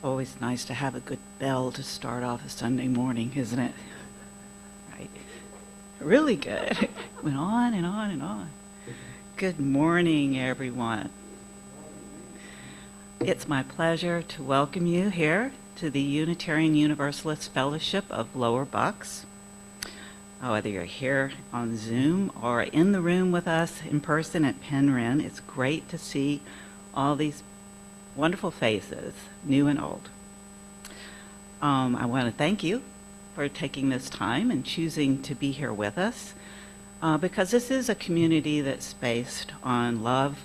always nice to have a good bell to start off a Sunday morning, isn't it? Right. Really good. Went on and on and on. Good morning, everyone. It's my pleasure to welcome you here to the Unitarian Universalist Fellowship of Lower Bucks. Whether you're here on Zoom or in the room with us in person at Penryn, it's great to see all these wonderful faces, new and old. I want to thank you for taking this time and choosing to be here with us, because this is a community that's based on love,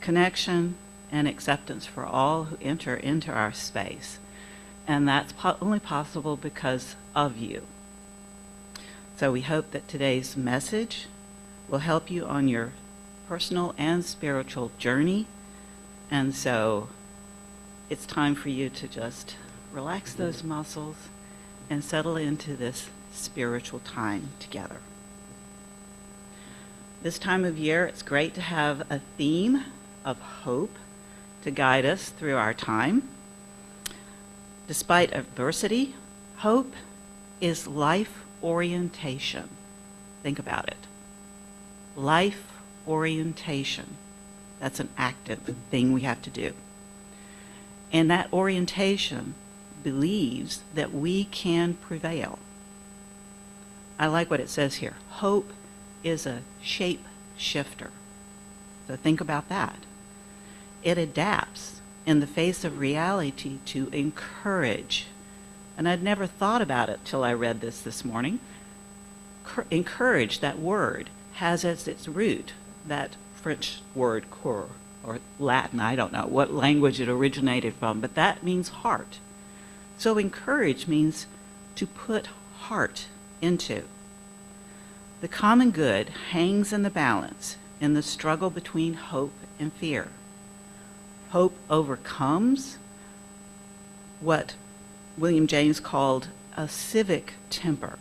connection, and acceptance for all who enter into our space. And that's only possible because of you. So we hope that today's message will help you on your personal and spiritual journey. And so it's time for you to just relax those muscles and settle into this spiritual time together. This time of year, it's great to have a theme of hope to guide us through our time. Despite adversity, hope is life orientation. Think about it. Life orientation. That's an active thing we have to do. And that orientation believes that we can prevail. I like what it says here. Hope is a shape shifter. So think about that. It adapts in the face of reality to encourage. And I'd never thought about it till I read this morning. Encourage, that word, has as its root that French word cœur, or Latin, I don't know what language it originated from, but that means heart. So encourage means to put heart into. The common good hangs in the balance in the struggle between hope and fear. Hope overcomes what William James called a civic temper,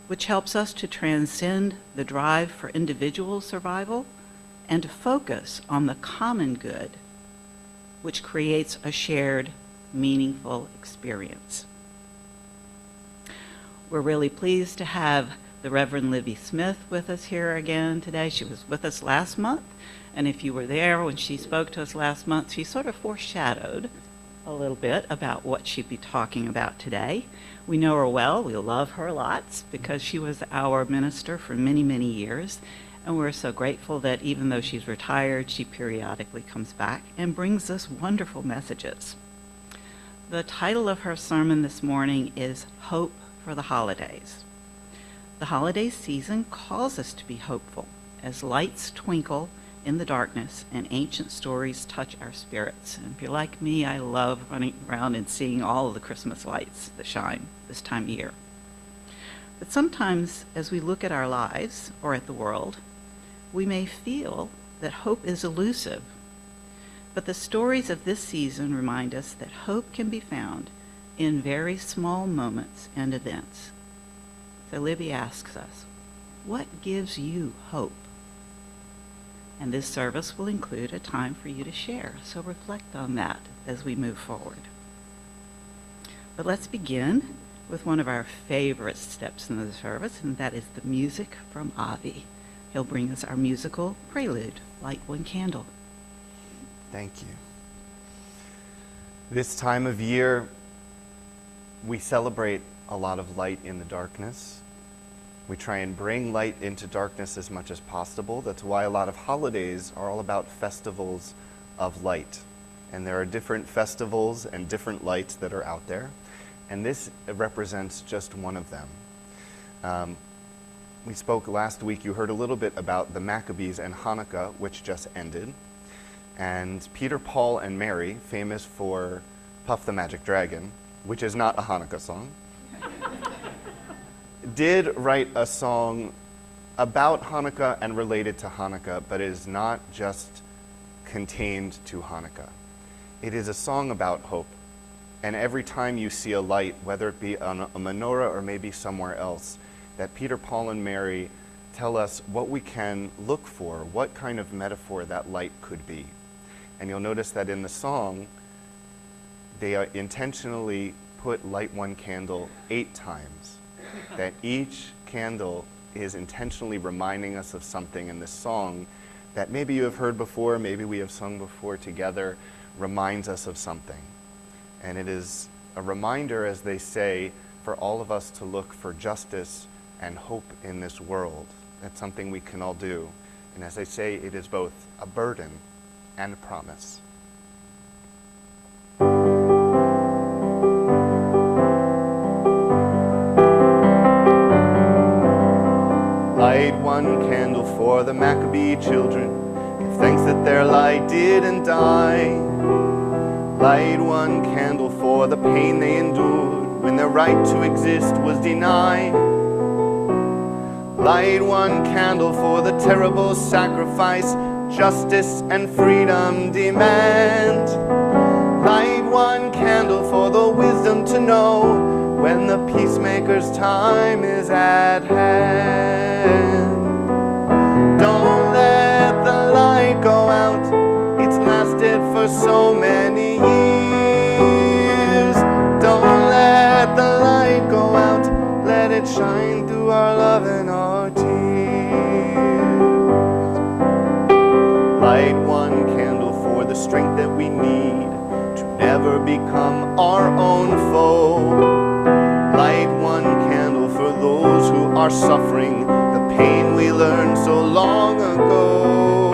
which helps us to transcend the drive for individual survival and to focus on the common good, which creates a shared, meaningful experience. We're really pleased to have the Reverend Libby Smith with us here again today. She was with us last month, and if you were there when she spoke to us last month, she sort of foreshadowed a little bit about what she'd be talking about today. We know her well. We love her lots because she was our minister for many, many years. And we're so grateful that even though she's retired, she periodically comes back and brings us wonderful messages. The title of her sermon this morning is Hope for the Holidays. The holiday season calls us to be hopeful as lights twinkle in the darkness and ancient stories touch our spirits. And if you're like me, I love running around and seeing all of the Christmas lights that shine this time of year. But sometimes as we look at our lives or at the world, we may feel that hope is elusive. But the stories of this season remind us that hope can be found in very small moments and events. So Libby asks us, what gives you hope? And this service will include a time for you to share, so reflect on that as we move forward. But let's begin with one of our favorite steps in the service, and that is the music from Avi. He'll bring us our musical prelude, Light One Candle. Thank you. This time of year, we celebrate a lot of light in the darkness. We try and bring light into darkness as much as possible. That's why a lot of holidays are all about festivals of light. And there are different festivals and different lights that are out there. And this represents just one of them. We spoke last week, you heard a little bit about the Maccabees and Hanukkah, which just ended. And Peter, Paul, and Mary, famous for Puff the Magic Dragon, which is not a Hanukkah song, did write a song about Hanukkah and related to Hanukkah, but it is not just contained to Hanukkah. It is a song about hope. And every time you see a light, whether it be on a menorah or maybe somewhere else, that Peter, Paul, and Mary tell us what we can look for, what kind of metaphor that light could be. And you'll notice that in the song, they intentionally put light one candle 8 times. That each candle is intentionally reminding us of something in this song that maybe you have heard before, maybe we have sung before together, reminds us of something. And it is a reminder, as they say, for all of us to look for justice and hope in this world. That's something we can all do. And as I say, it is both a burden and a promise. Light one candle for the Maccabee children. Give thanks that their light didn't die. Light one candle for the pain they endured when their right to exist was denied. Light one candle for the terrible sacrifice justice and freedom demand. Light one candle for the wisdom to know when the peacemaker's time is at hand. Don't let the light go out, it's lasted for so many years. Don't let the light go out, let it shine through our love and our tears. Light one candle for the strength that we need to never become our own foe. Light one candle for those who are suffering the pain we learned so long ago.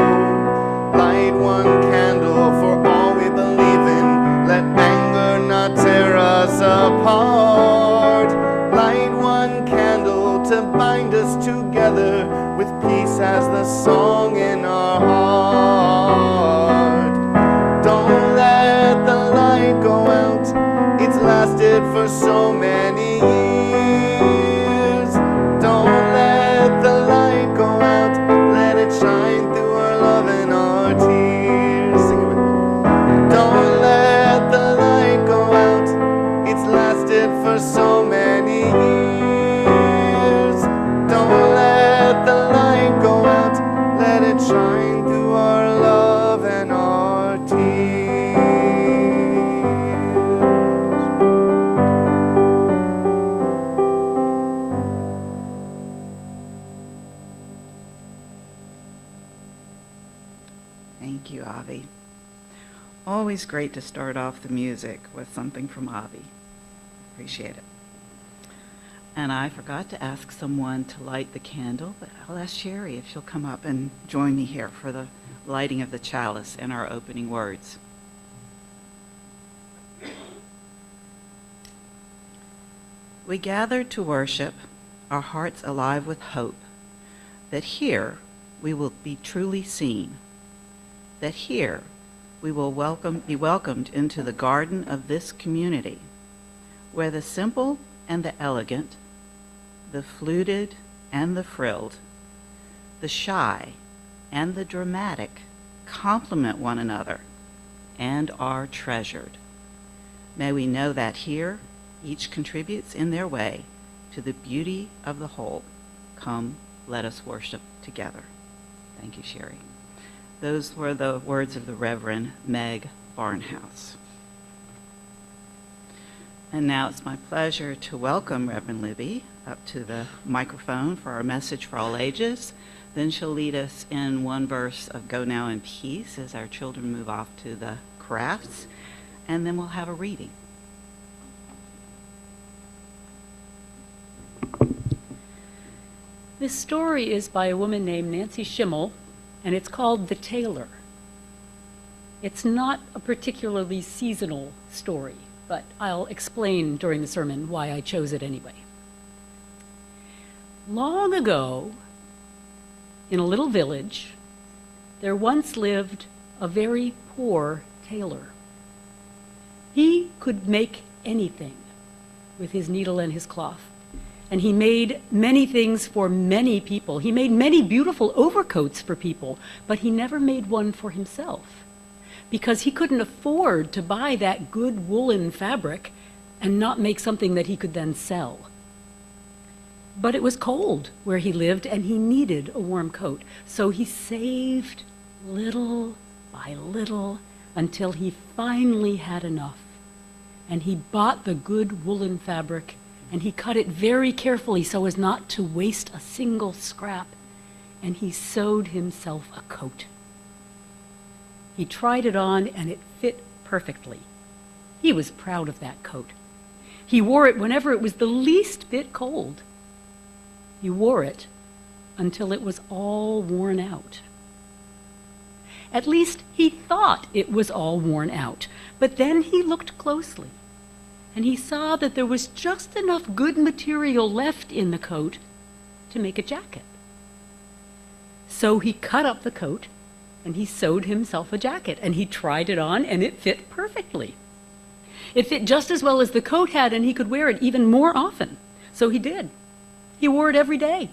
Light one candle for all we believe in, let anger not tear us apart. Light one candle to bind us together with peace as the song in our heart. Don't let the light go out, it's lasted for so many years. Don't let the light go out, let it shine through our love and our tears. Sing it with me. Don't let the light go out, it's lasted for so many years. Don't let the light go out, let it shine through our love and our tears. Thank you, Avi. Always great to start off the music with something from Avi. Appreciate it. And I forgot to ask someone to light the candle, but I'll ask Sherry if she'll come up and join me here for the lighting of the chalice and our opening words. We gathered to worship, our hearts alive with hope, that here we will be truly seen, that here we will be welcomed into the garden of this community, where the simple and the elegant, the fluted and the frilled, the shy and the dramatic complement one another and are treasured. May we know that here each contributes in their way to the beauty of the whole. Come, let us worship together. Thank you, Sherry. Those were the words of the Reverend Meg Barnhouse. And now it's my pleasure to welcome Reverend Libby up to the microphone for our message for all ages. Then she'll lead us in one verse of Go Now in Peace as our children move off to the crafts, and then we'll have a reading. This story is by a woman named Nancy Schimmel, and it's called The Tailor. It's not a particularly seasonal story, but I'll explain during the sermon why I chose it anyway. Long ago, in a little village, there once lived a very poor tailor. He could make anything with his needle and his cloth, and he made many things for many people. He made many beautiful overcoats for people, but he never made one for himself, because he couldn't afford to buy that good woolen fabric and not make something that he could then sell. But it was cold where he lived, and he needed a warm coat. So he saved little by little until he finally had enough. and he bought the good woolen fabric, and he cut it very carefully so as not to waste a single scrap, and he sewed himself a coat. He tried it on, and it fit perfectly. He was proud of that coat. He wore it whenever it was the least bit cold. He wore it until it was all worn out. At least he thought it was all worn out, but then he looked closely, and he saw that there was just enough good material left in the coat to make a jacket. So he cut up the coat, and he sewed himself a jacket, and he tried it on, and it fit perfectly. It fit just as well as the coat had, and he could wear it even more often. So he did. He wore it every day.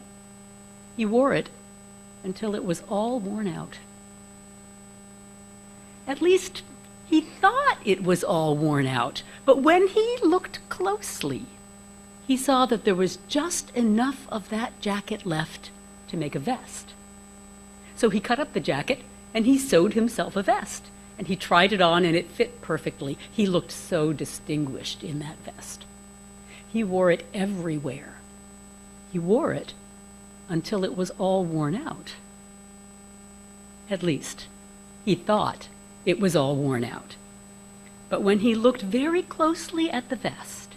He wore it until it was all worn out. At least he thought it was all worn out, but when he looked closely, he saw that there was just enough of that jacket left to make a vest. So he cut up the jacket, and he sewed himself a vest, and he tried it on, and it fit perfectly. He looked so distinguished in that vest. He wore it everywhere. He wore it until it was all worn out. At least, he thought it was all worn out. But when he looked very closely at the vest,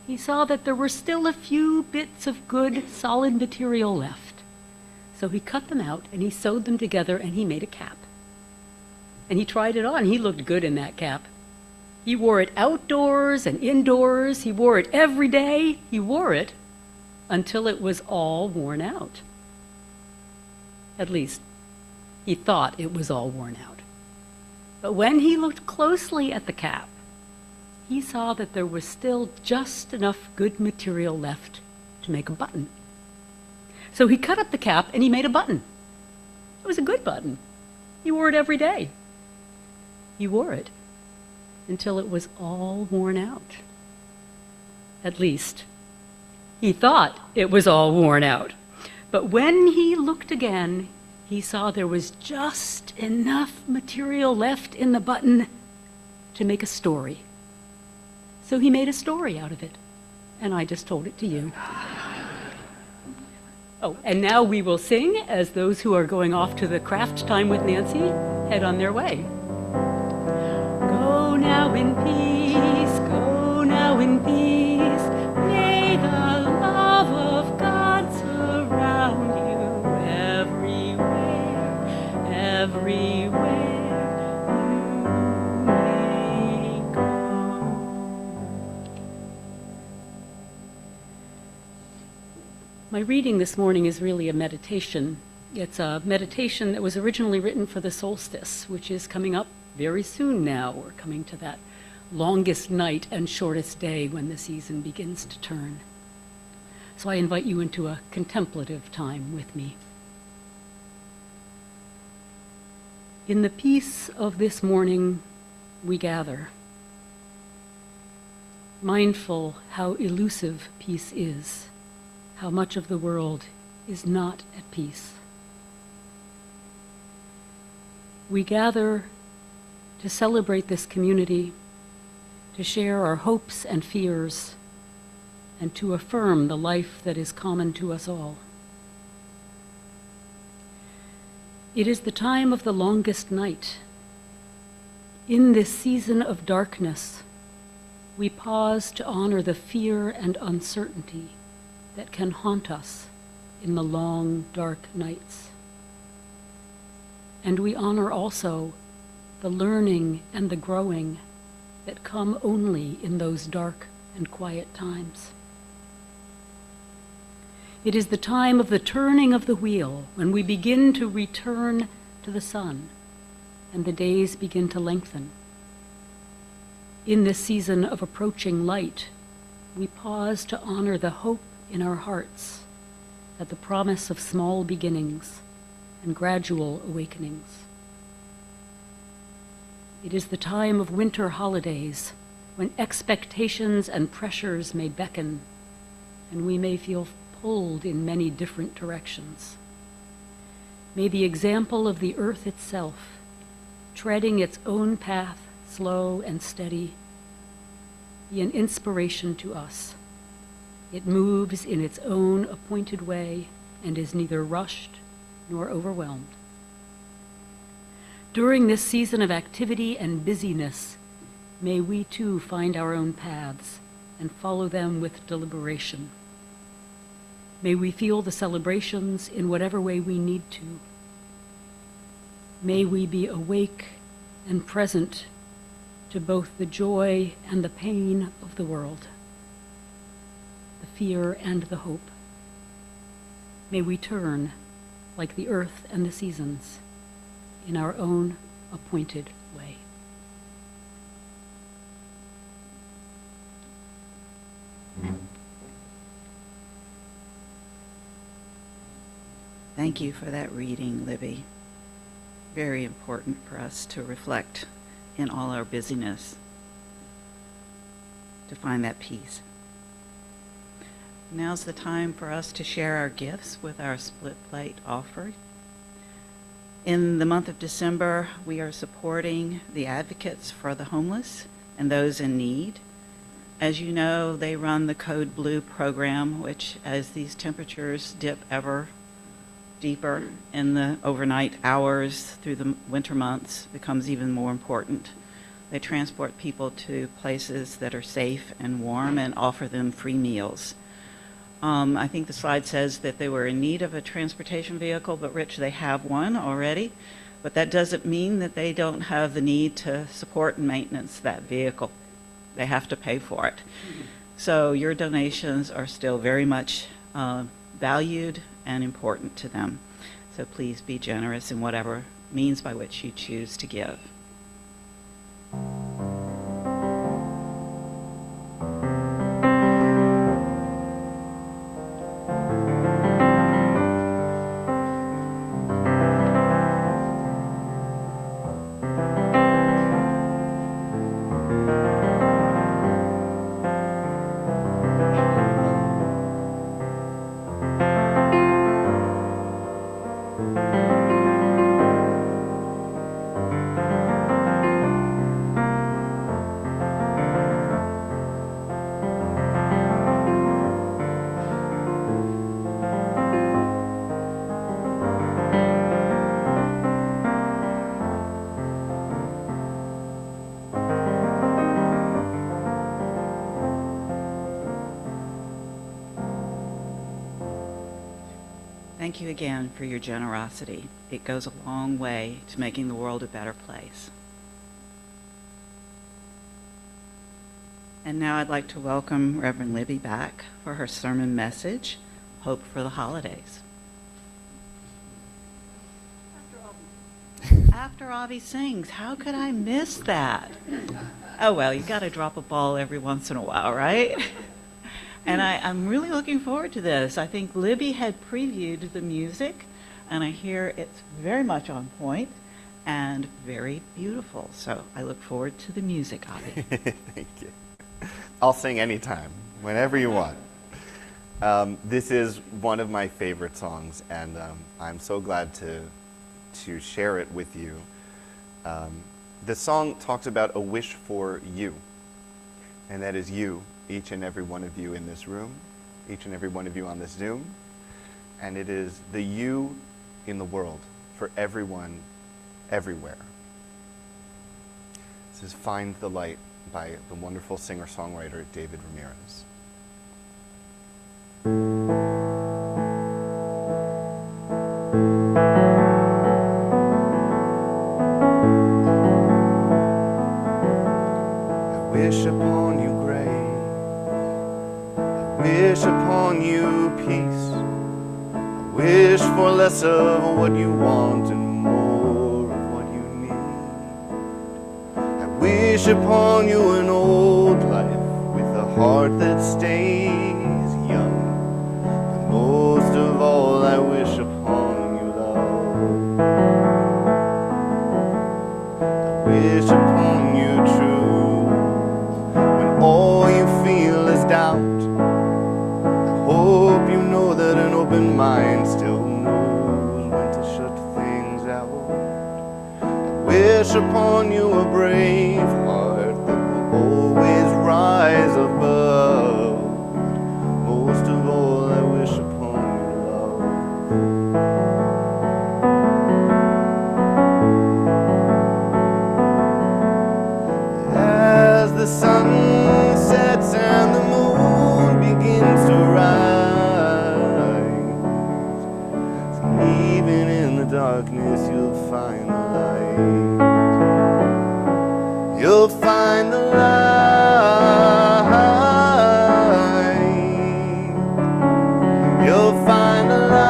he saw that there were still a few bits of good, solid material left. So he cut them out, and he sewed them together, and he made a cap. And he tried it on. He looked good in that cap. He wore it outdoors and indoors. He wore it every day. He wore it until it was all worn out. At least, he thought it was all worn out. But when he looked closely at the cap, he saw that there was still just enough good material left to make a button. So he cut up the cap, and he made a button. It was a good button. He wore it every day. He wore it until it was all worn out. At least, he thought it was all worn out. But when he looked again, he saw there was just enough material left in the button to make a story. So he made a story out of it, and I just told it to you. Oh, and now we will sing as those who are going off to the craft time with Nancy head on their way. Go now in peace, go now in peace. May the love of God surround you everywhere, everywhere you may go. My reading this morning is really a meditation. It's a meditation that was originally written for the solstice, which is coming up very soon now. We're coming to that longest night and shortest day when the season begins to turn. So I invite you into a contemplative time with me. In the peace of this morning, we gather, mindful how elusive peace is, how much of the world is not at peace. We gather to celebrate this community, to share our hopes and fears, and to affirm the life that is common to us all. It is the time of the longest night. In this season of darkness, we pause to honor the fear and uncertainty that can haunt us in the long, dark nights. And we honor also the learning and the growing that come only in those dark and quiet times. It is the time of the turning of the wheel, when we begin to return to the sun and the days begin to lengthen. In this season of approaching light, we pause to honor the hope in our hearts at the promise of small beginnings and gradual awakenings. It is the time of winter holidays, when expectations and pressures may beckon, and we may feel pulled in many different directions. May the example of the earth itself, treading its own path, slow and steady, be an inspiration to us. It moves in its own appointed way and is neither rushed nor overwhelmed. During this season of activity and busyness, may we too find our own paths and follow them with deliberation. May we feel the celebrations in whatever way we need to. May we be awake and present to both the joy and the pain of the world, the fear and the hope. May we turn, like the earth and the seasons, in our own appointed way. Thank you for that reading, Libby. Very important for us to reflect in all our busyness, to find that peace. Now's the time for us to share our gifts with our split plate offering. In the month of December, we are supporting the advocates for the homeless and those in need. As you know, they run the Code Blue program, which, as these temperatures dip ever deeper in the overnight hours through the winter months, becomes even more important. They transport people to places that are safe and warm and offer them free meals. I think the slide says that they were in need of a transportation vehicle, but Rich, they have one already. But that doesn't mean that they don't have the need to support and maintenance that vehicle. They have to pay for it. So your donations are still very much valued and important to them. So please be generous in whatever means by which you choose to give. Thank you again for your generosity. It goes a long way to making the world a better place. And now I'd like to welcome Reverend Libby back for her sermon message, Hope for the Holidays. After Avi sings, how could I miss that? Oh, well, you got to drop a ball every once in a while, right? And I'm really looking forward to this. I think Libby had previewed the music, and I hear it's very much on point and very beautiful. So I look forward to the music, Avi. Thank you. I'll sing anytime, whenever you want. This is one of my favorite songs, and I'm so glad to share it with you. The song talks about a wish for you, and that is you, each and every one of you in this room, each and every one of you on this Zoom, and it is the you in the world for everyone, everywhere. This is Find the Light by the wonderful singer-songwriter David Ramirez. I wish upon you wish upon you peace. I wish for less of what you want and more of what you need. I wish upon you an old life with a heart that stays young. But most of all, I wish upon you love. I wish upon you truth when all you feel is doubt. Hope you know that an open mind still knows when to shut things out. I wish upon you a brave heart that will always rise Even in the darkness, you'll find the light. You'll find the light. You'll find the light.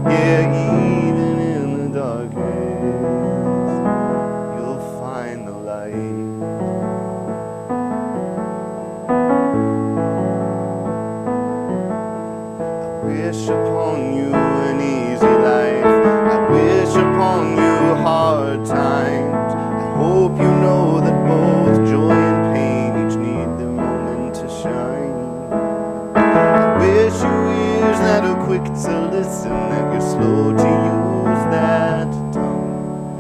Yeah, even in the darkness, you'll find the light. Wish upon you an easy life. I wish upon you hard times. I hope you know that both joy and pain each need their moment to shine. I wish you ears that are quick to listen, that you're slow to use that tongue.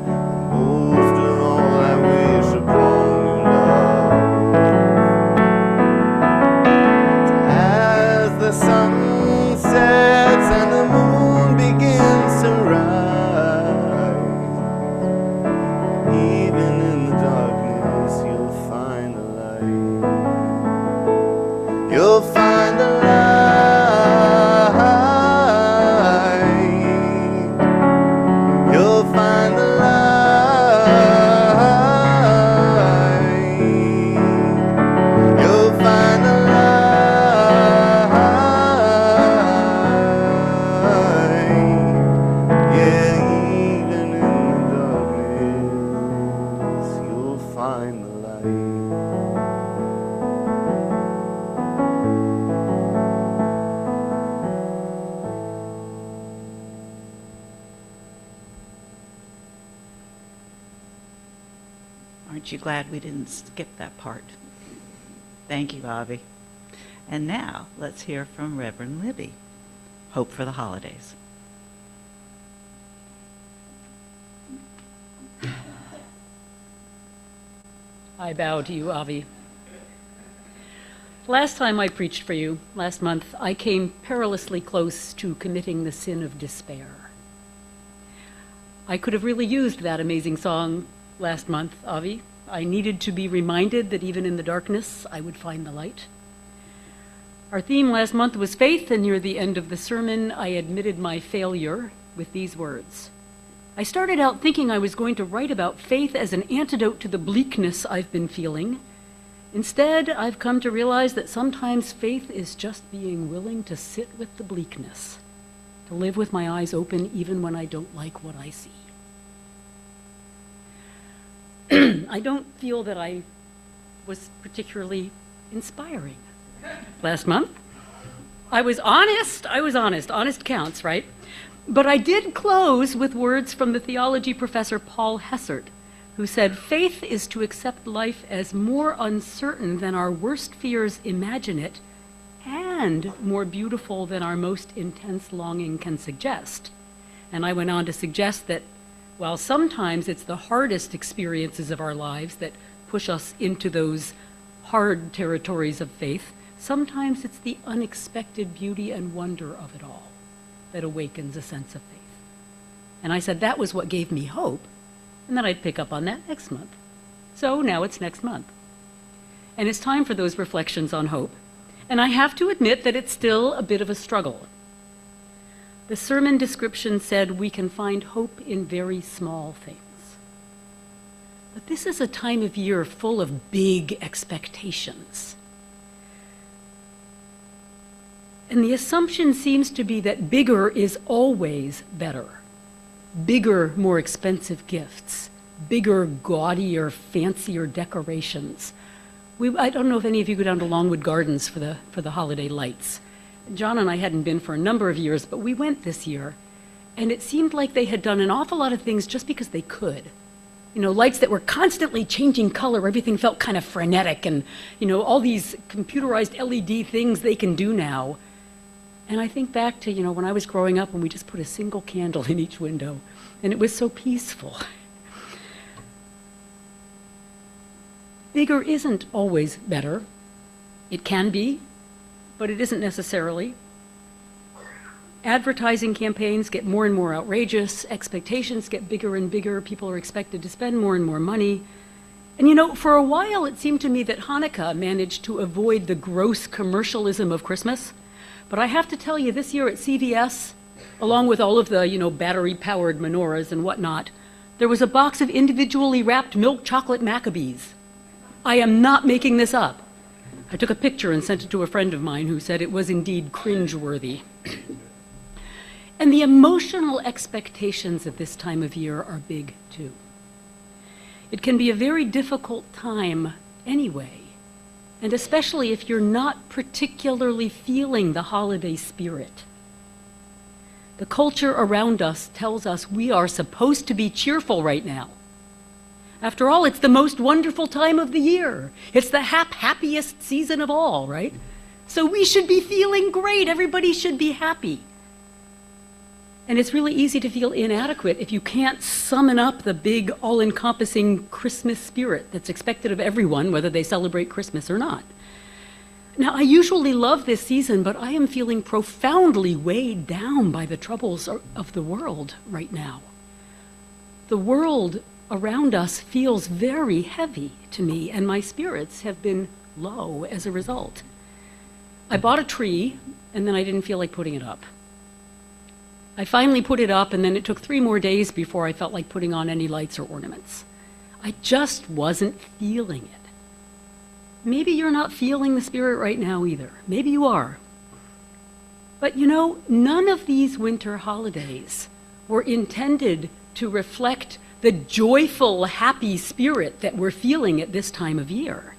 And most of all, I wish upon you love. As the sun sets and the moon begins to rise, even in the darkness you'll find the light. You'll find the light. You'll find the light. You'll find the light. Find the light. Aren't you glad we didn't skip that part? Thank you, Avi. And now, let's hear from Reverend Libby. Hope for the holidays. I bow to you, Avi. Last time I preached for you, last month, I came perilously close to committing the sin of despair. I could have really used that amazing song last month, Avi. I needed to be reminded that even in the darkness, I would find the light. Our theme last month was faith, and near the end of the sermon, I admitted my failure with these words. I started out thinking I was going to write about faith as an antidote to the bleakness I've been feeling. Instead, I've come to realize that sometimes faith is just being willing to sit with the bleakness, to live with my eyes open even when I don't like what I see. I don't feel that I was particularly inspiring last month. I was honest. Honest counts, right? But I did close with words from the theology professor Paul Hessert, who said, "Faith is to accept life as more uncertain than our worst fears imagine it, and more beautiful than our most intense longing can suggest." And I went on to suggest that while sometimes it's the hardest experiences of our lives that push us into those hard territories of faith, sometimes it's the unexpected beauty and wonder of it all that awakens a sense of faith. And I said that was what gave me hope, and that I'd pick up on that next month. So now it's next month. And it's time for those reflections on hope. And I have to admit that it's still a bit of a struggle. The sermon description said we can find hope in very small things. But this is a time of year full of big expectations. And the assumption seems to be that bigger is always better. Bigger, more expensive gifts. Bigger, gaudier, fancier decorations. I don't know if any of you go down to Longwood Gardens for the holiday lights. John and I hadn't been for a number of years, but we went this year, and it seemed like they had done an awful lot of things just because they could. You know, lights that were constantly changing color, everything felt kind of frenetic, and, you know, all these computerized LED things they can do now. And I think back to, you know, when I was growing up and we just put a single candle in each window, and it was so peaceful. Bigger isn't always better. It can be, but it isn't necessarily. Advertising campaigns get more and more outrageous, expectations get bigger and bigger, people are expected to spend more and more money, And you know, for a while it seemed to me that Hanukkah managed to avoid the gross commercialism of Christmas. But I have to tell you, this year at CVS, along with all of the, battery-powered menorahs and whatnot, there was a box of individually wrapped milk chocolate Maccabees. I am not making this up. I took a picture and sent it to a friend of mine who said it was indeed cringeworthy. And the emotional expectations at this time of year are big, too. It can be a very difficult time anyway, and especially if you're not particularly feeling the holiday spirit. The culture around us tells us we are supposed to be cheerful right now. After all, it's the most wonderful time of the year. It's the happiest season of all, right? So we should be feeling great. Everybody should be happy. And it's really easy to feel inadequate if you can't summon up the big, all-encompassing Christmas spirit that's expected of everyone, whether they celebrate Christmas or not. Now, I usually love this season, but I am feeling profoundly weighed down by the troubles of the world right now. The world around us feels very heavy to me, and my spirits have been low as a result. I bought a tree, and then I didn't feel like putting it up. I finally put it up, and then it took 3 more days before I felt like putting on any lights or ornaments. I just wasn't feeling it. Maybe you're not feeling the spirit right now either. Maybe you are. But none of these winter holidays were intended to reflect the joyful, happy spirit that we're feeling at this time of year.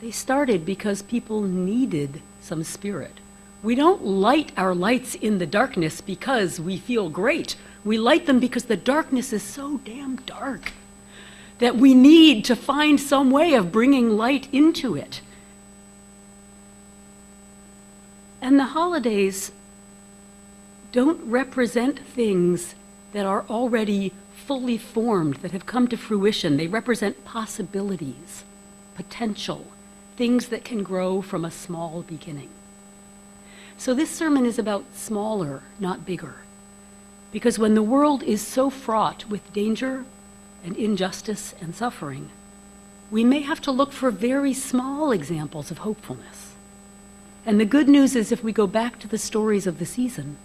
They started because people needed some spirit. We don't light our lights in the darkness because we feel great. We light them because the darkness is so damn dark that we need to find some way of bringing light into it. And the holidays don't represent things that are already fully formed, that have come to fruition. They represent possibilities, potential, things that can grow from a small beginning. So this sermon is about smaller, not bigger. Because when the world is so fraught with danger and injustice and suffering, we may have to look for very small examples of hopefulness. And the good news is, if we go back to the stories of the season,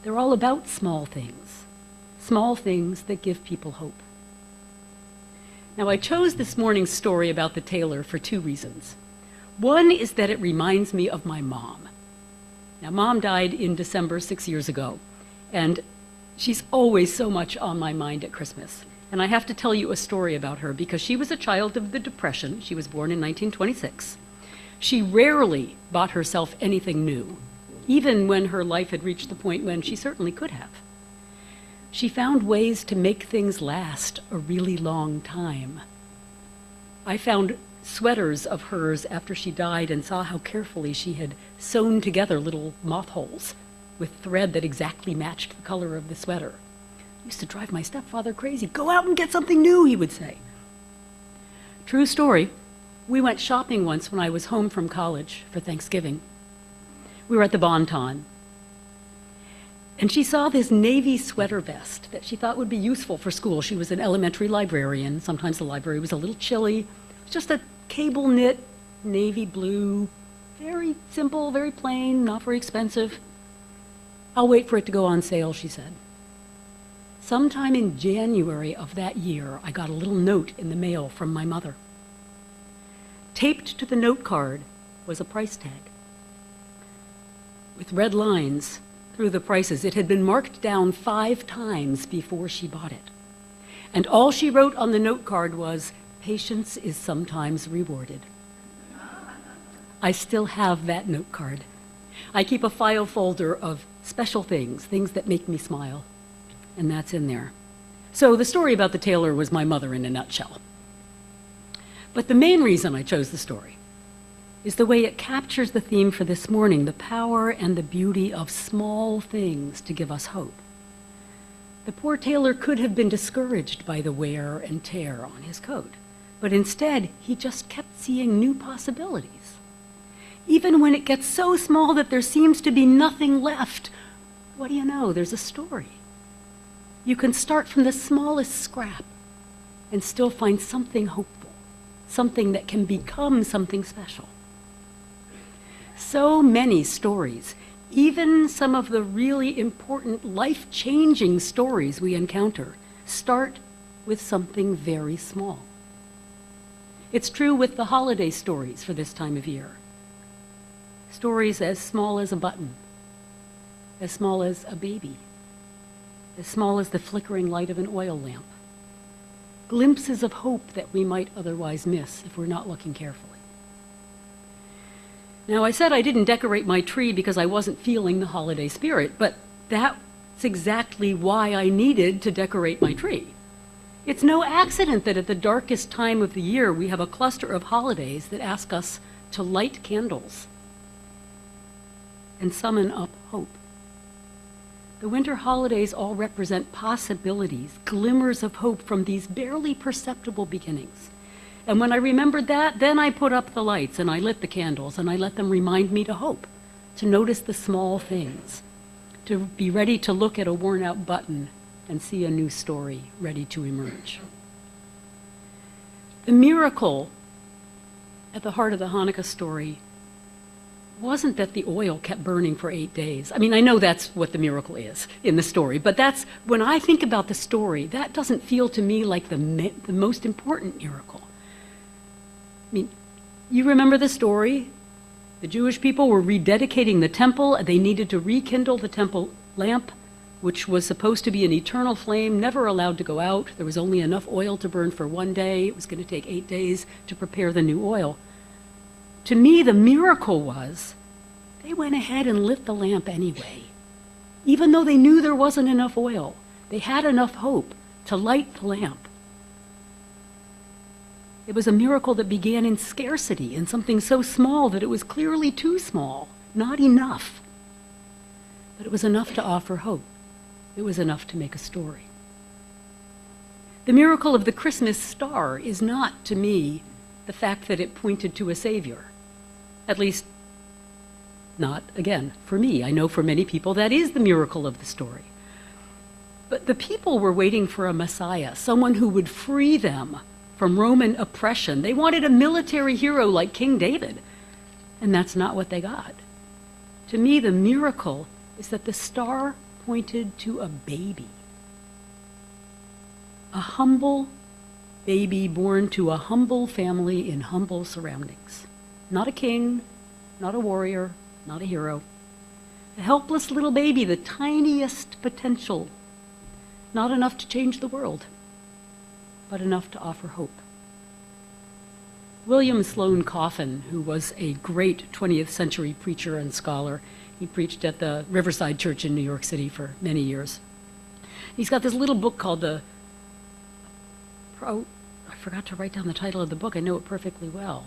they're all about small things that give people hope. Now, I chose this morning's story about the tailor for 2 reasons. One is that it reminds me of my mom. Now, Mom died in December 6 years ago, and she's always so much on my mind at Christmas. And I have to tell you a story about her because she was a child of the Depression. She was born in 1926. She rarely bought herself anything new, even when her life had reached the point when she certainly could have. She found ways to make things last a really long time. I found sweaters of hers after she died and saw how carefully she had sewn together little moth holes with thread that exactly matched the color of the sweater. It used to drive my stepfather crazy. "Go out and get something new," he would say. True story. We went shopping once when I was home from college for Thanksgiving. We were at the Bon Ton, and she saw this navy sweater vest that she thought would be useful for school. She was an elementary librarian. Sometimes the library was a little chilly. Just a cable knit, navy blue, very simple, very plain, not very expensive. "I'll wait for it to go on sale," she said. Sometime in January of that year, I got a little note in the mail from my mother. Taped to the note card was a price tag with red lines through the prices. It had been marked down 5 times before she bought it. And all she wrote on the note card was, "Patience is sometimes rewarded." I still have that note card. I keep a file folder of special things that make me smile, and that's in there. So the story about the tailor was my mother in a nutshell. But the main reason I chose the story is the way it captures the theme for this morning, the power and the beauty of small things to give us hope. The poor tailor could have been discouraged by the wear and tear on his coat, but instead he just kept seeing new possibilities. Even when it gets so small that there seems to be nothing left, what do you know? There's a story. You can start from the smallest scrap and still find something hopeful, something that can become something special. So many stories, even some of the really important life-changing stories we encounter, start with something very small. It's true with the holiday stories for this time of year. Stories as small as a button, as small as a baby, as small as the flickering light of an oil lamp. Glimpses of hope that we might otherwise miss if we're not looking carefully. Now, I said I didn't decorate my tree because I wasn't feeling the holiday spirit, but that's exactly why I needed to decorate my tree. It's no accident that at the darkest time of the year, we have a cluster of holidays that ask us to light candles and summon up hope. The winter holidays all represent possibilities, glimmers of hope from these barely perceptible beginnings. And when I remembered that, then I put up the lights and I lit the candles and I let them remind me to hope, to notice the small things, to be ready to look at a worn-out button and see a new story ready to emerge. The miracle at the heart of the Hanukkah story wasn't that the oil kept burning for 8 days. I mean, I know that's what the miracle is in the story, but that's, when I think about the story, that doesn't feel to me like the most important miracle. I mean, you remember the story? The Jewish people were rededicating the temple. They needed to rekindle the temple lamp, which was supposed to be an eternal flame, never allowed to go out. There was only enough oil to burn for 1 day. It was going to take 8 days to prepare the new oil. To me, the miracle was they went ahead and lit the lamp anyway. Even though they knew there wasn't enough oil, they had enough hope to light the lamp. It was a miracle that began in scarcity, in something so small that it was clearly too small, not enough. But it was enough to offer hope. It was enough to make a story. The miracle of the Christmas star is not, to me, the fact that it pointed to a savior. At least, not, again, for me. I know for many people that is the miracle of the story. But the people were waiting for a Messiah, someone who would free them from Roman oppression. They wanted a military hero like King David, and that's not what they got. To me, the miracle is that the star pointed to a baby. A humble baby born to a humble family in humble surroundings. Not a king, not a warrior, not a hero. A helpless little baby, the tiniest potential. Not enough to change the world, but enough to offer hope. William Sloane Coffin, who was a great 20th century preacher and scholar, he preached at the Riverside Church in New York City for many years. He's got this little book called I forgot to write down the title of the book. I know it perfectly well.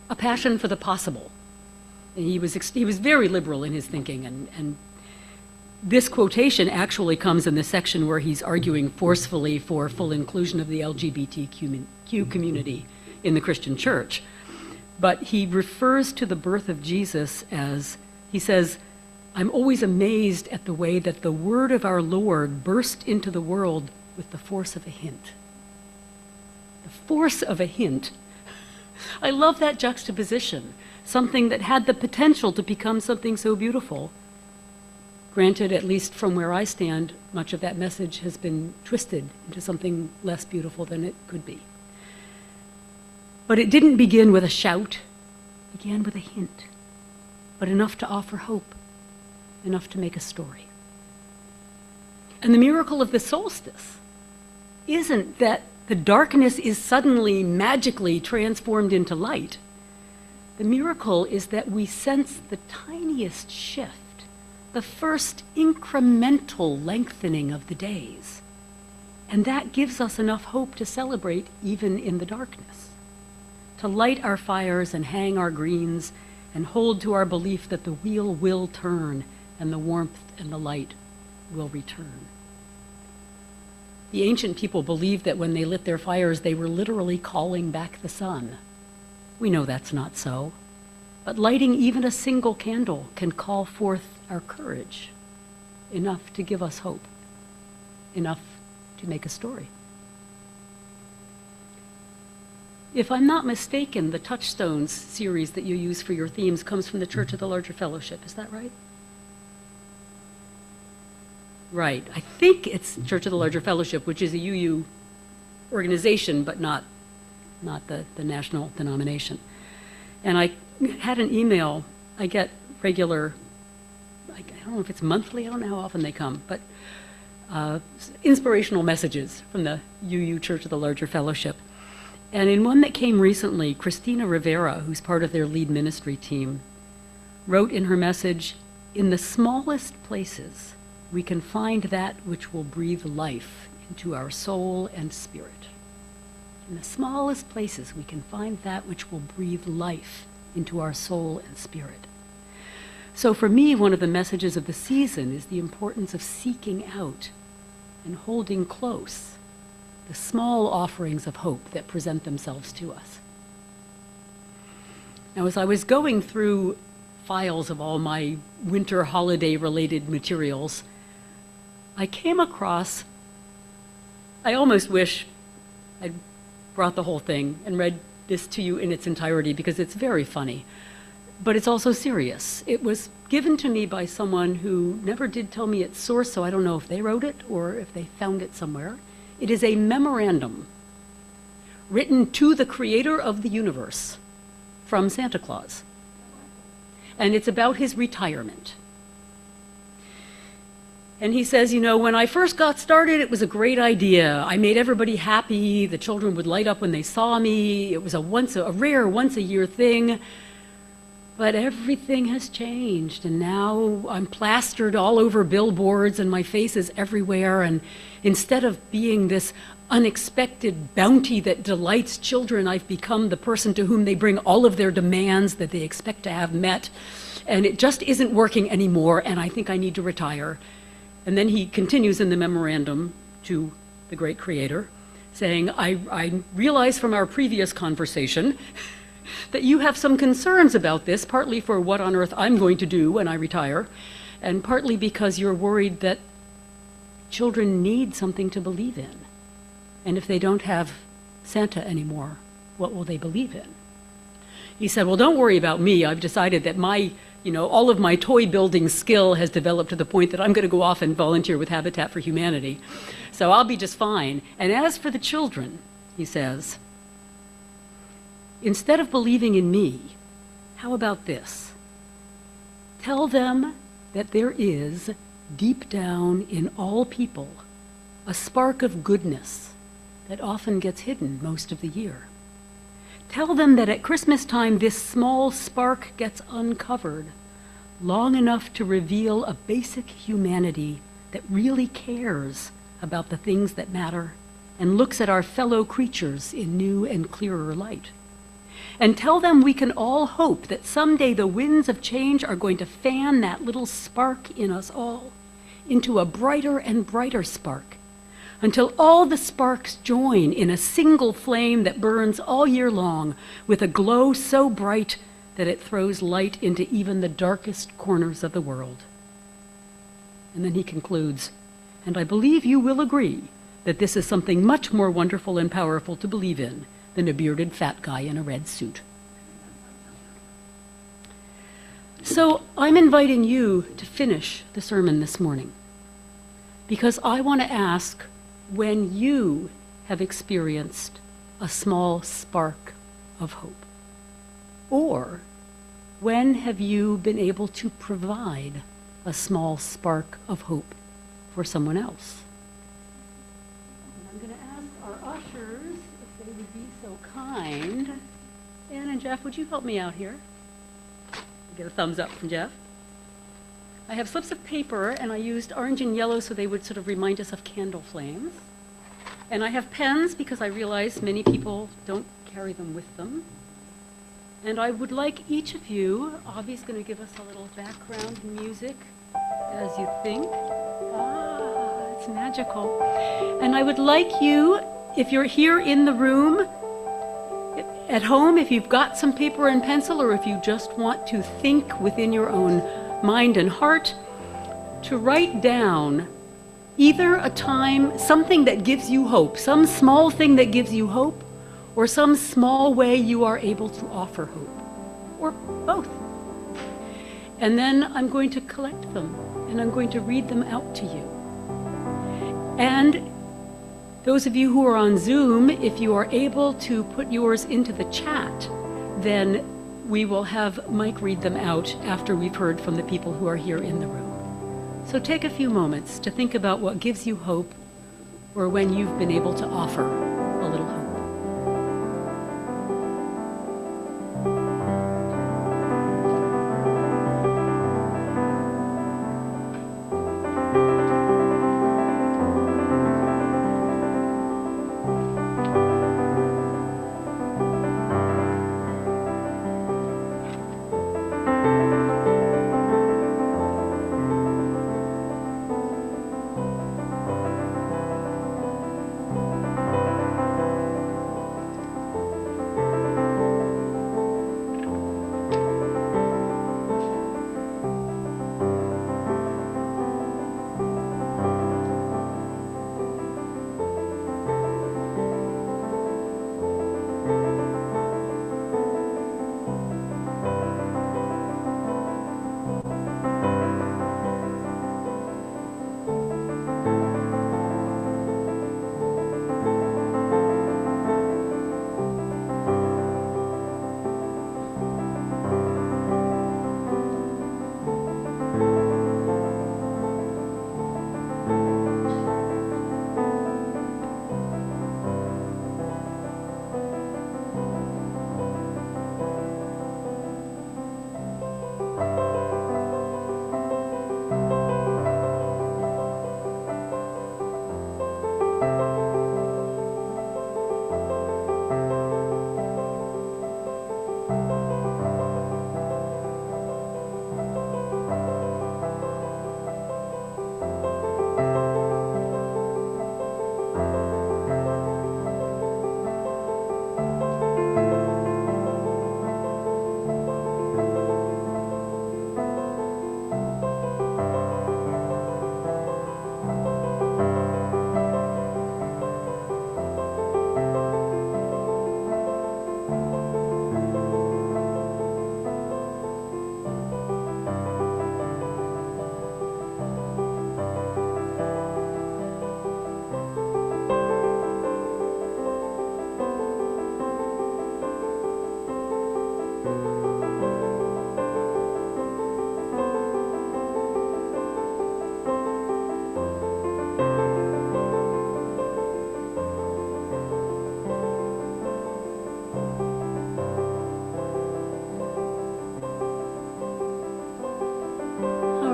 A Passion for the Possible. And he was very liberal in his thinking, and this quotation actually comes in the section where he's arguing forcefully for full inclusion of the LGBTQ community in the Christian church. But he refers to the birth of Jesus as, he says, "I'm always amazed at the way that the word of our Lord burst into the world with the force of a hint." The force of a hint. I love that juxtaposition. Something that had the potential to become something so beautiful. Granted, at least from where I stand, much of that message has been twisted into something less beautiful than it could be. But it didn't begin with a shout. It began with a hint, but enough to offer hope, enough to make a story. And the miracle of the solstice isn't that the darkness is suddenly magically transformed into light. The miracle is that we sense the tiniest shift, the first incremental lengthening of the days. And that gives us enough hope to celebrate even in the darkness, to light our fires and hang our greens and hold to our belief that the wheel will turn and the warmth and the light will return. The ancient people believed that when they lit their fires, they were literally calling back the sun. We know that's not so, but lighting even a single candle can call forth our courage, enough to give us hope, enough to make a story. If I'm not mistaken, the Touchstones series that you use for your themes comes from the Church of the Larger Fellowship. Is that right? Right. I think it's Church of the Larger Fellowship, which is a UU organization, but not the national denomination. And I had an email. I get regular, I don't know if it's monthly, I don't know how often they come, but inspirational messages from the UU Church of the Larger Fellowship. And in one that came recently, Christina Rivera, who's part of their lead ministry team, wrote in her message, "In the smallest places, we can find that which will breathe life into our soul and spirit." In the smallest places, we can find that which will breathe life into our soul and spirit. So for me, one of the messages of the season is the importance of seeking out and holding close the small offerings of hope that present themselves to us. Now, as I was going through files of all my winter holiday-related materials, I came across, I almost wish I'd brought the whole thing and read this to you in its entirety because it's very funny, but it's also serious. It was given to me by someone who never did tell me its source, so I don't know if they wrote it or if they found it somewhere. It is a memorandum written to the creator of the universe from Santa Claus. And it's about his retirement. And he says, when I first got started, it was a great idea. I made everybody happy. The children would light up when they saw me. It was a rare once-a-year thing. But everything has changed, and now I'm plastered all over billboards, and my face is everywhere. And instead of being this unexpected bounty that delights children, I've become the person to whom they bring all of their demands that they expect to have met. And it just isn't working anymore, and I think I need to retire. And then he continues in the memorandum to the great creator, saying, I realize from our previous conversation that you have some concerns about this, partly for what on earth I'm going to do when I retire, and partly because you're worried that children need something to believe in. And if they don't have Santa anymore, what will they believe in? He said, well, don't worry about me. I've decided that all of my toy building skill has developed to the point that I'm going to go off and volunteer with Habitat for Humanity. So I'll be just fine. And as for the children, he says, instead of believing in me, how about this? Tell them that there is, deep down in all people, a spark of goodness that often gets hidden most of the year. Tell them that at Christmas time, this small spark gets uncovered long enough to reveal a basic humanity that really cares about the things that matter and looks at our fellow creatures in new and clearer light. And tell them we can all hope that someday the winds of change are going to fan that little spark in us all into a brighter and brighter spark, until all the sparks join in a single flame that burns all year long with a glow so bright that it throws light into even the darkest corners of the world. And then he concludes, and I believe you will agree that this is something much more wonderful and powerful to believe in than a bearded fat guy in a red suit. So I'm inviting you to finish the sermon this morning because I want to ask when you have experienced a small spark of hope, or when have you been able to provide a small spark of hope for someone else? And I'm going to ask our ushers if they would be so kind. Ann and Jeff, would you help me out here? Get a thumbs up from Jeff. I have slips of paper, and I used orange and yellow so they would sort of remind us of candle flames. And I have pens because I realize many people don't carry them with them. And I would like each of you, Avi's going to give us a little background music as you think. It's magical. And I would like you, if you're here in the room, at home, if you've got some paper and pencil, or if you just want to think within your own mind and heart, to write down either a time, something that gives you hope, some small thing that gives you hope, or some small way you are able to offer hope, or both. And then I'm going to collect them, and I'm going to read them out to you. And those of you who are on Zoom, if you are able to put yours into the chat, then we will have Mike read them out after we've heard from the people who are here in the room. So take a few moments to think about what gives you hope, or when you've been able to offer a little hope.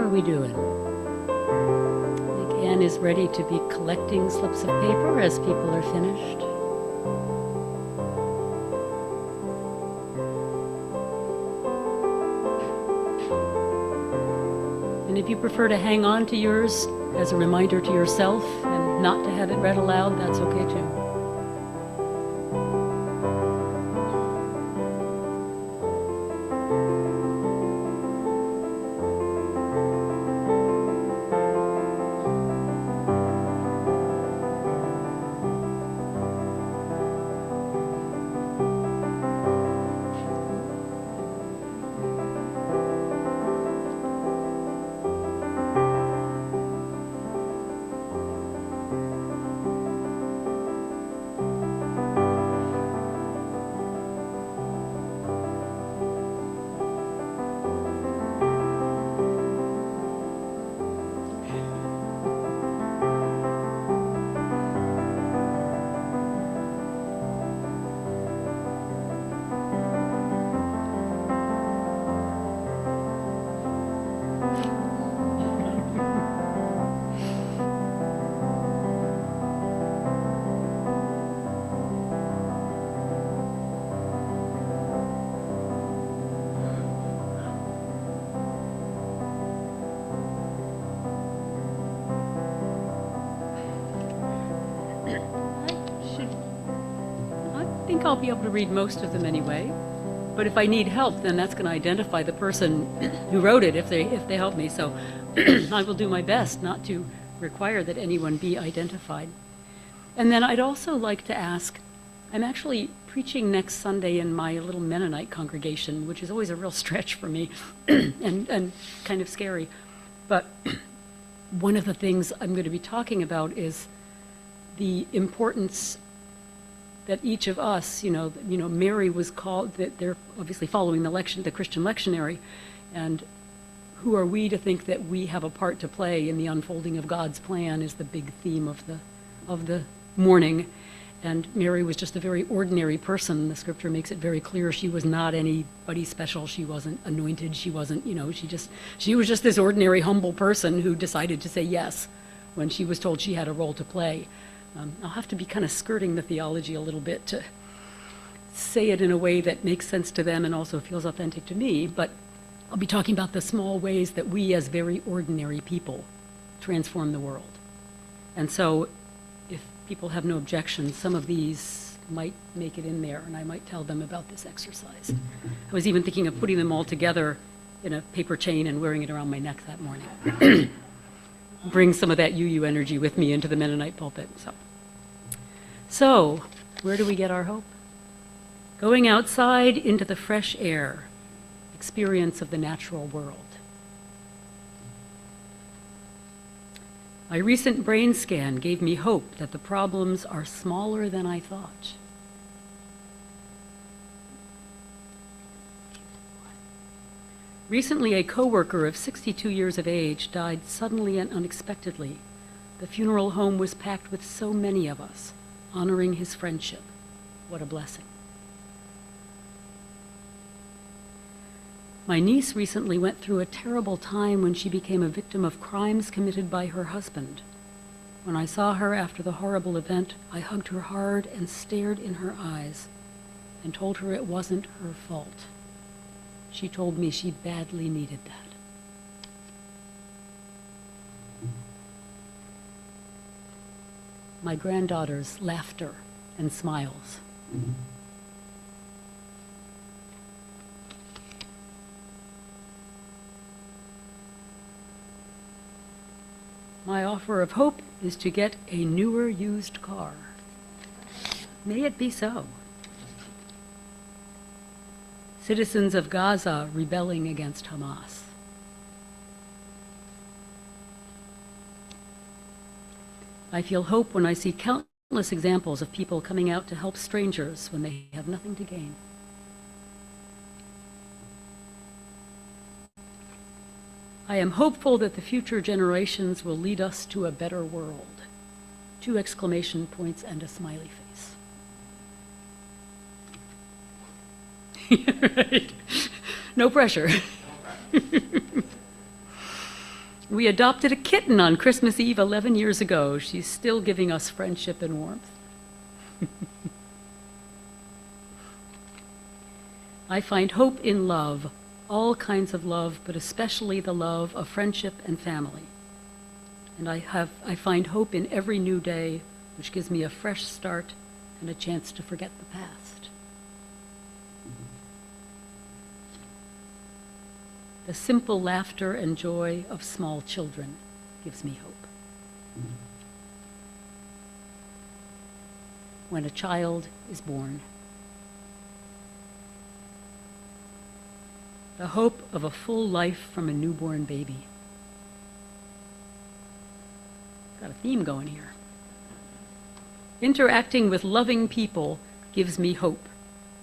We doing? Anne is ready to be collecting slips of paper as people are finished. And if you prefer to hang on to yours as a reminder to yourself and not to have it read aloud, that's okay too. I think I'll be able to read most of them anyway. But if I need help, then that's going to identify the person who wrote it if they help me. So I will do my best not to require that anyone be identified. And then I'd also like to ask, I'm actually preaching next Sunday in my little Mennonite congregation, which is always a real stretch for me and kind of scary. But one of the things I'm going to be talking about is the importance that each of us, Mary was called, that they're obviously following the Christian lectionary, and who are we to think that we have a part to play in the unfolding of God's plan is the big theme of the morning. And Mary was just a very ordinary person. The scripture makes it very clear she was not anybody special. She wasn't anointed. She wasn't, she was just this ordinary, humble person who decided to say yes when she was told she had a role to play. I'll have to be kind of skirting the theology a little bit to say it in a way that makes sense to them and also feels authentic to me, but I'll be talking about the small ways that we as very ordinary people transform the world. And so if people have no objections, some of these might make it in there, and I might tell them about this exercise. I was even thinking of putting them all together in a paper chain and wearing it around my neck that morning. Bring some of that UU energy with me into the Mennonite pulpit. So, where do we get our hope? Going outside into the fresh air, experience of the natural world. My recent brain scan gave me hope that the problems are smaller than I thought. Recently, a coworker of 62 years of age died suddenly and unexpectedly. The funeral home was packed with so many of us, honoring his friendship. What a blessing. My niece recently went through a terrible time when she became a victim of crimes committed by her husband. When I saw her after the horrible event, I hugged her hard and stared in her eyes and told her it wasn't her fault. She told me she badly needed that. My granddaughter's laughter and smiles. My offer of hope is to get a newer used car. May it be so. Citizens of Gaza rebelling against Hamas. I feel hope when I see countless examples of people coming out to help strangers when they have nothing to gain. I am hopeful that the future generations will lead us to a better world. 2 exclamation points and a smiley face. Right. No pressure. We adopted a kitten on Christmas Eve 11 years ago. She's still giving us friendship and warmth. I find hope in love, all kinds of love, but especially the love of friendship and family. And I find hope in every new day, which gives me a fresh start and a chance to forget the past. The simple laughter and joy of small children gives me hope. When a child is born, the hope of a full life from a newborn baby. Got a theme going here. Interacting with loving people gives me hope.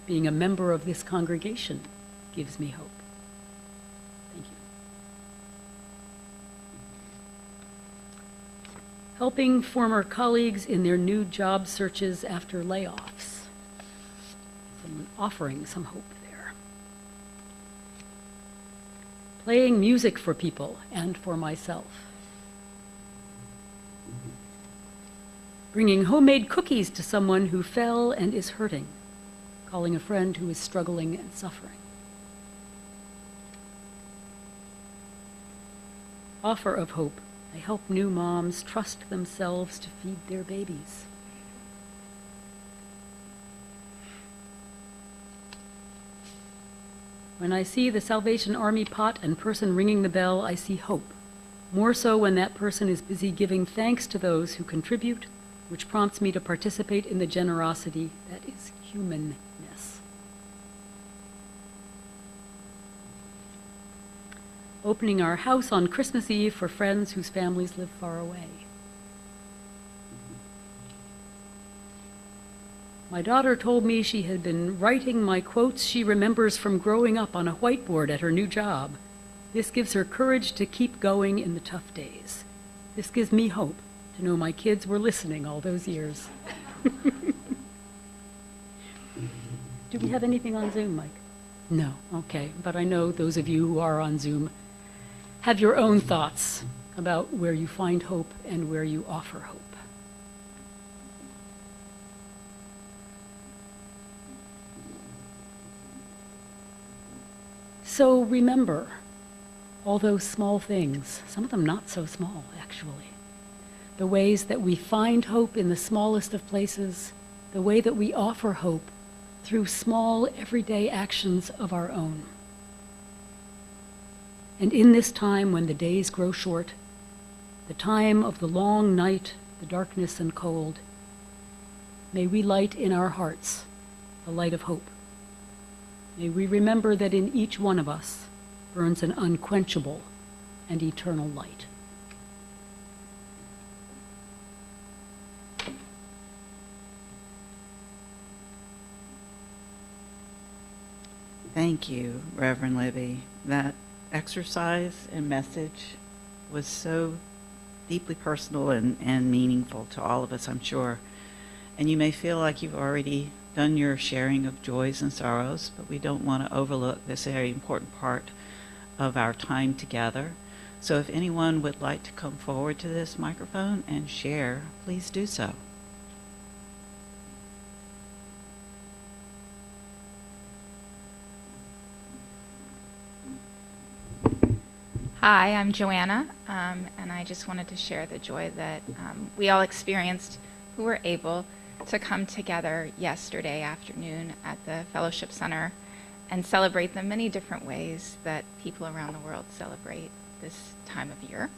Being a member of this congregation gives me hope. Thank you. Helping former colleagues in their new job searches after layoffs. Offering some hope there. Playing music for people and for myself. Bringing homemade cookies to someone who fell and is hurting. Calling a friend who is struggling and suffering. Offer of hope. I help new moms trust themselves to feed their babies. When I see the Salvation Army pot and person ringing the bell, I see hope. More so when that person is busy giving thanks to those who contribute which prompts me to participate in the generosity that is humanness. Opening our house on Christmas Eve for friends whose families live far away. My daughter told me she had been writing my quotes she remembers from growing up on a whiteboard at her new job. This gives her courage to keep going in the tough days. This gives me hope to know my kids were listening all those years. Do we have anything on Zoom, Mike? No, okay, but I know those of you who are on Zoom have your own thoughts about where you find hope and where you offer hope. So remember all those small things, some of them not so small, actually. The ways that we find hope in the smallest of places, the way that we offer hope through small, everyday actions of our own. And in this time when the days grow short, the time of the long night, the darkness and cold, may we light in our hearts the light of hope. May we remember that in each one of us burns an unquenchable and eternal light. Thank you, Reverend Libby. That exercise and message was so deeply personal and meaningful to all of us, I'm sure. And you may feel like you've already done your sharing of joys and sorrows, but we don't want to overlook this very important part of our time together. So if anyone would like to come forward to this microphone and share, please do so. Hi, I'm Joanna, and I just wanted to share the joy that we all experienced who were able to come together yesterday afternoon at the Fellowship Center and celebrate the many different ways that people around the world celebrate this time of year.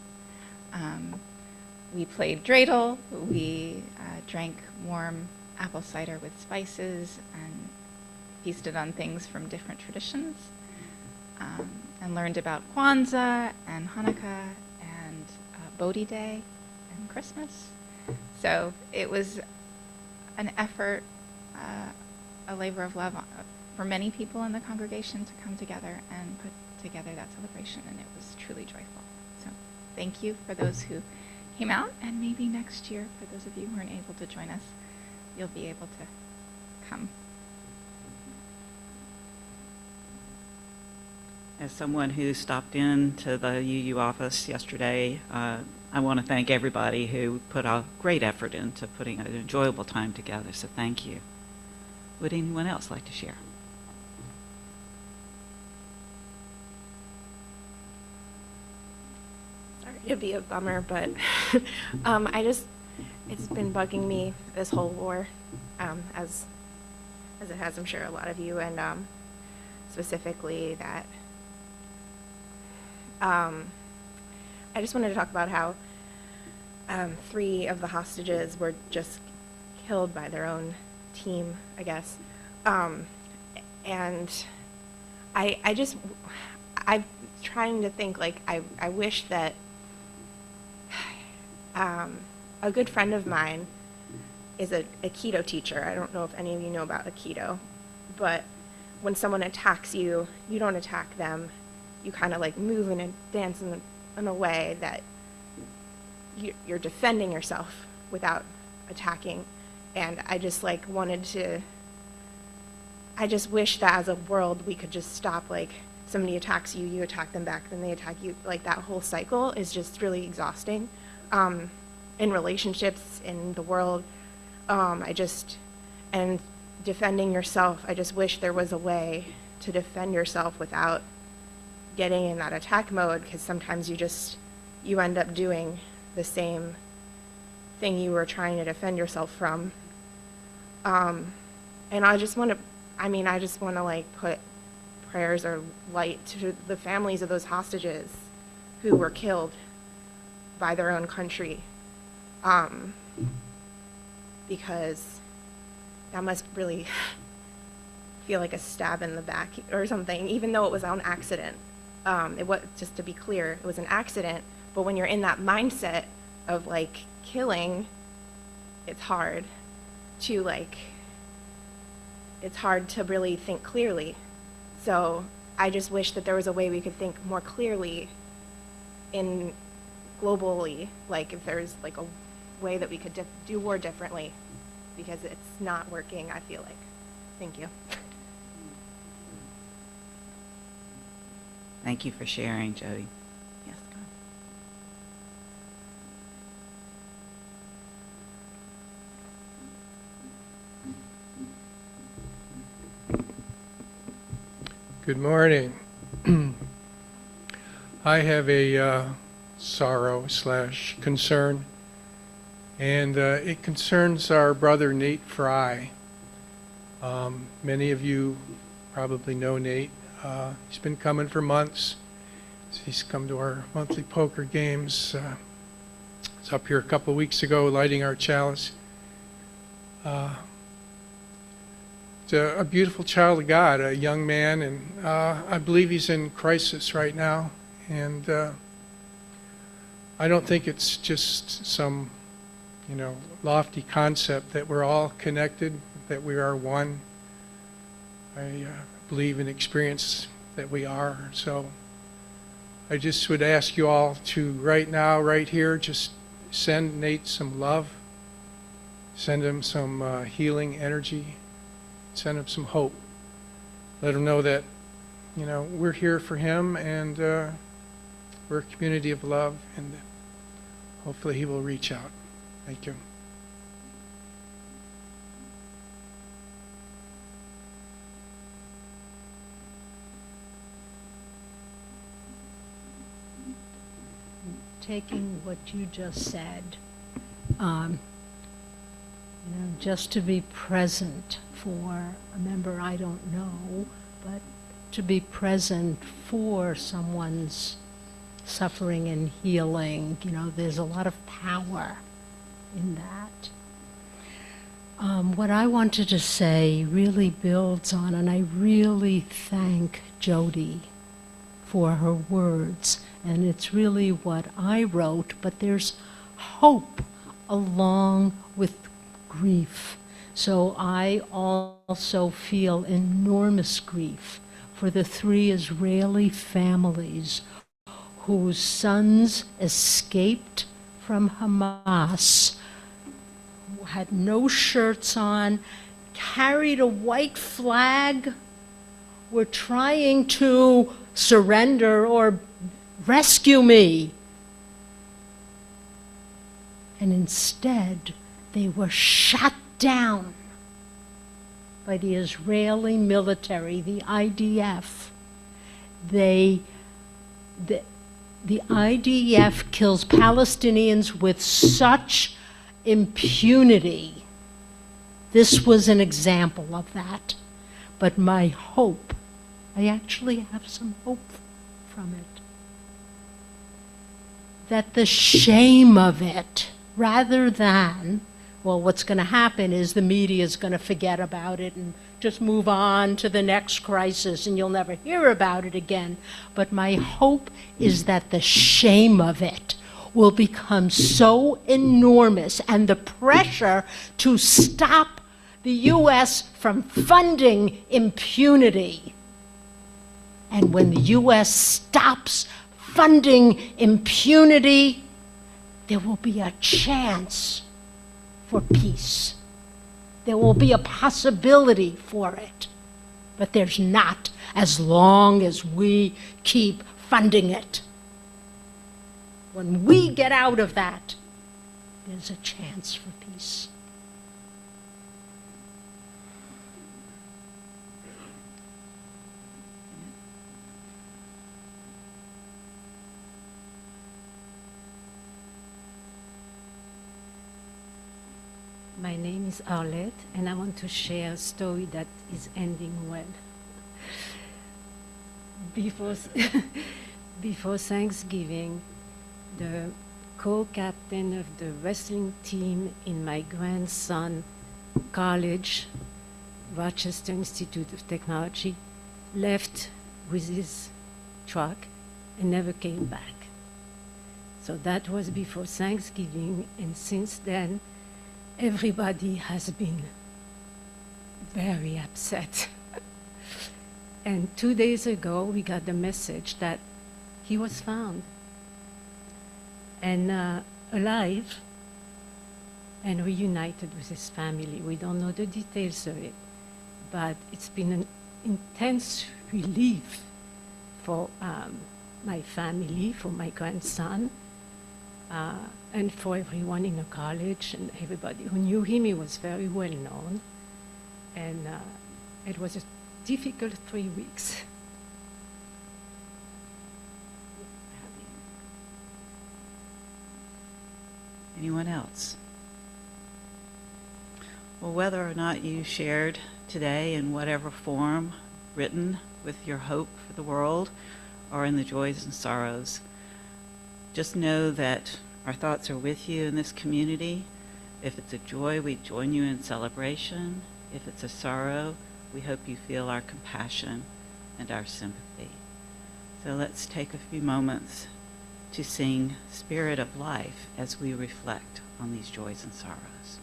We played dreidel, we drank warm apple cider with spices and feasted on things from different traditions. And learned about Kwanzaa and Hanukkah and Bodhi Day and Christmas. So it was an effort, a labor of love for many people in the congregation to come together and put together that celebration, and it was truly joyful. So thank you for those who came out, and maybe next year, for those of you who aren't able to join us, you'll be able to come. As someone who stopped in to the UU office yesterday, I want to thank everybody who put a great effort into putting an enjoyable time together, so thank you. Would anyone else like to share? Sorry to be a bummer, but it's been bugging me, this whole war, as it has, I'm sure, a lot of you, and specifically that I just wanted to talk about how 3 of the hostages were just killed by their own team, I guess. And I'm trying to think, like, I wish that a good friend of mine is a Aikido teacher. I don't know if any of you know about Aikido, but when someone attacks you, you don't attack them. You kind of like move and dance in a way that you're defending yourself without attacking. And I just like I just wish that as a world we could just stop, like, somebody attacks you, you attack them back, then they attack you. Like, that whole cycle is just really exhausting in relationships, in the world. And defending yourself, I just wish there was a way to defend yourself without getting in that attack mode, because sometimes you end up doing the same thing you were trying to defend yourself from. And I just want to like put prayers or light to the families of those hostages who were killed by their own country. because that must really feel like a stab in the back or something, even though it was an accident. It was, just to be clear, it was an accident, but when you're in that mindset of like killing, it's hard to really think clearly. So I just wish that there was a way we could think more clearly in globally, like if there's like a way that we could do war differently, because it's not working, I feel like. Thank you. Thank you for sharing, Jody. Yes, go ahead. Good morning. I have a sorrow/concern, and it concerns our brother Nate Fry. Many of you probably know Nate. He's been coming for months. He's come to our monthly poker games. He's up here a couple of weeks ago lighting our chalice. He's a beautiful child of God, a young man, and I believe he's in crisis right now. And I don't think it's just some, lofty concept that we're all connected, that we are one. I believe and experience that we are. So I just would ask you all to right now, right here, just send Nate some love, send him some healing energy, send him some hope. Let him know that, we're here for him, and we're a community of love, and hopefully he will reach out. Thank you. Taking what you just said, just to be present for a member I don't know, but to be present for someone's suffering and healing, there's a lot of power in that. What I wanted to say really builds on, and I really thank Jody for her words, and it's really what I wrote, but there's hope along with grief. So I also feel enormous grief for the 3 Israeli families whose sons escaped from Hamas, who had no shirts on, carried a white flag, were trying to surrender or rescue me. And instead, they were shot down by the Israeli military, the IDF. The IDF kills Palestinians with such impunity. This was an example of that. But my hope, I actually have some hope from it, that the shame of it, rather than, well, what's going to happen is the media is going to forget about it and just move on to the next crisis and you'll never hear about it again. But my hope is that the shame of it will become so enormous, and the pressure to stop the U.S. from funding impunity. And when the U.S. stops funding impunity, there will be a chance for peace. There will be a possibility for it. But there's not as long as we keep funding it. When we get out of that, there's a chance for peace. My name is Arlette, and I want to share a story that is ending well. Before Thanksgiving, the co-captain of the wrestling team in my grandson college, Rochester Institute of Technology, left with his truck and never came back. So that was before Thanksgiving, and since then, everybody has been very upset. And 2 days ago, we got the message that he was found and alive and reunited with his family. We don't know the details of it, but it's been an intense relief for my family, for my grandson, and for everyone in the college and everybody who knew him. He was very well known, and it was a difficult 3 weeks. Anyone else? Well, whether or not you shared today in whatever form, written with your hope for the world or in the joys and sorrows, just know that our thoughts are with you in this community. If it's a joy, we join you in celebration. If it's a sorrow, we hope you feel our compassion and our sympathy. So let's take a few moments to sing Spirit of Life as we reflect on these joys and sorrows.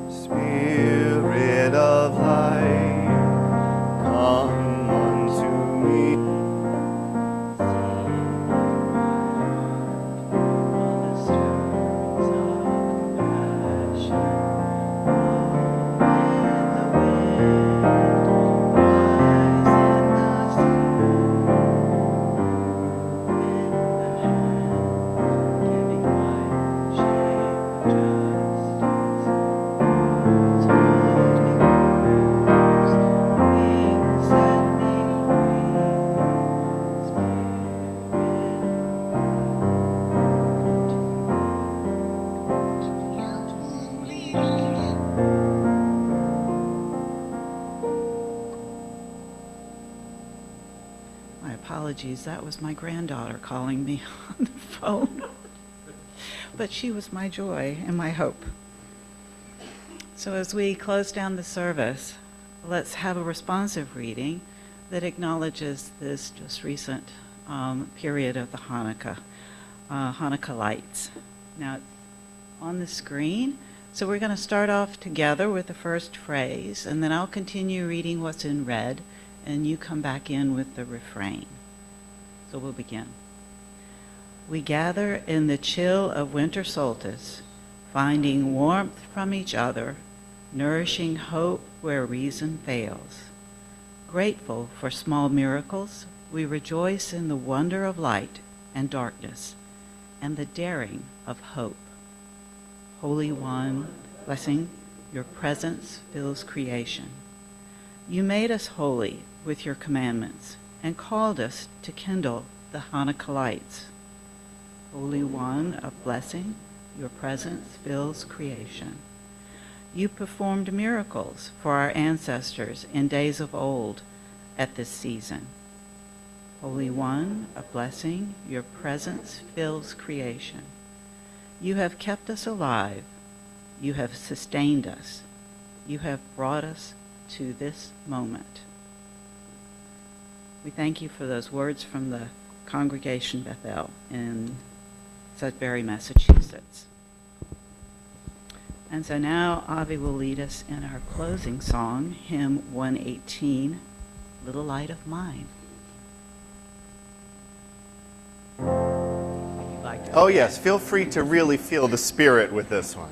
Spirit of life, come unto me. My apologies, that was my granddaughter calling me on the phone. But she was my joy and my hope. So as we close down the service, let's have a responsive reading that acknowledges this just recent period of the Hanukkah lights. Now it's on the screen. So we're going to start off together with the first phrase, and then I'll continue reading what's in red, and you come back in with the refrain. So we'll begin. We gather in the chill of winter solstice, finding warmth from each other, nourishing hope where reason fails. Grateful for small miracles, we rejoice in the wonder of light and darkness and the daring of hope. Holy One, blessing, your presence fills creation. You made us holy with your commandments and called us to kindle the Hanukkah lights. Holy One of blessing, your presence fills creation. You performed miracles for our ancestors in days of old at this season. Holy One of blessing, your presence fills creation. You have kept us alive. You have sustained us. You have brought us to this moment. We thank you for those words from the Congregation Bethel in Sudbury, Massachusetts. And so now Avi will lead us in our closing song, hymn 118, Little Light of Mine. Oh yes, feel free to really feel the spirit with this one.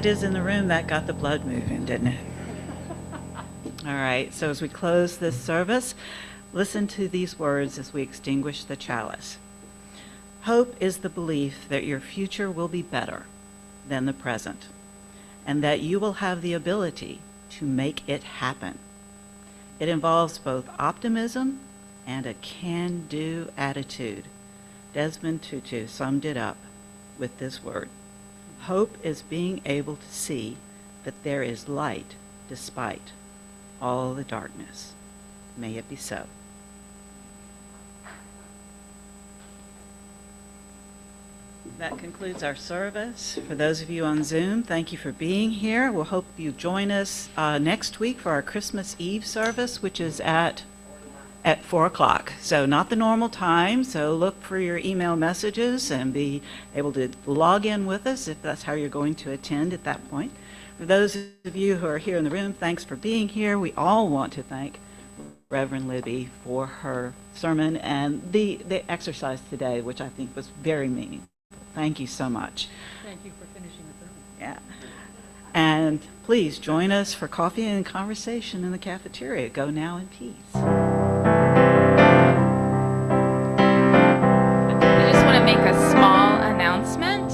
is in the room, that got the blood moving, didn't it? All right, so as we close this service, listen to these words as we extinguish the chalice. Hope is the belief that your future will be better than the present, and that you will have the ability to make it happen. It involves both optimism and a can-do attitude. Desmond Tutu summed it up with this word. Hope is being able to see that there is light despite all the darkness. May it be so. That concludes our service. For those of you on Zoom, thank you for being here. We'll hope you join us next week for our Christmas Eve service, which is at 4 o'clock. So not the normal time, so look for your email messages and be able to log in with us if that's how you're going to attend at that point. For those of you who are here in the room, thanks for being here. We all want to thank Reverend Libby for her sermon and the exercise today, which I think was very meaningful. Thank you so much. Thank you for finishing the sermon. Yeah. And please join us for coffee and conversation in the cafeteria. Go now in peace. I just want to make a small announcement.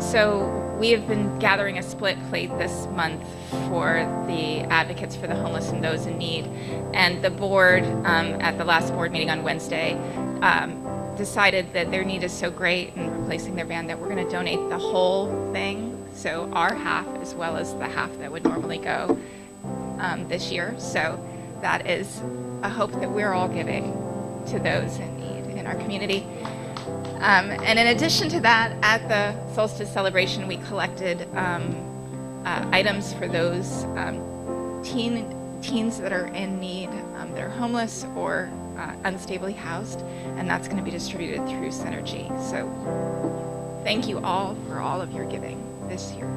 So we have been gathering a split plate this month for the advocates for the homeless and those in need. And the board, at the last board meeting on Wednesday, decided that their need is so great in replacing their van that we're going to donate the whole thing. So our half as well as the half that would normally go this year. So that is a hope that we're all giving to those in need in our community. And in addition to that, at the solstice celebration, we collected items for those teens that are in need, that are homeless or unstably housed, and that's going to be distributed through Synergy. So thank you all for all of your giving this year.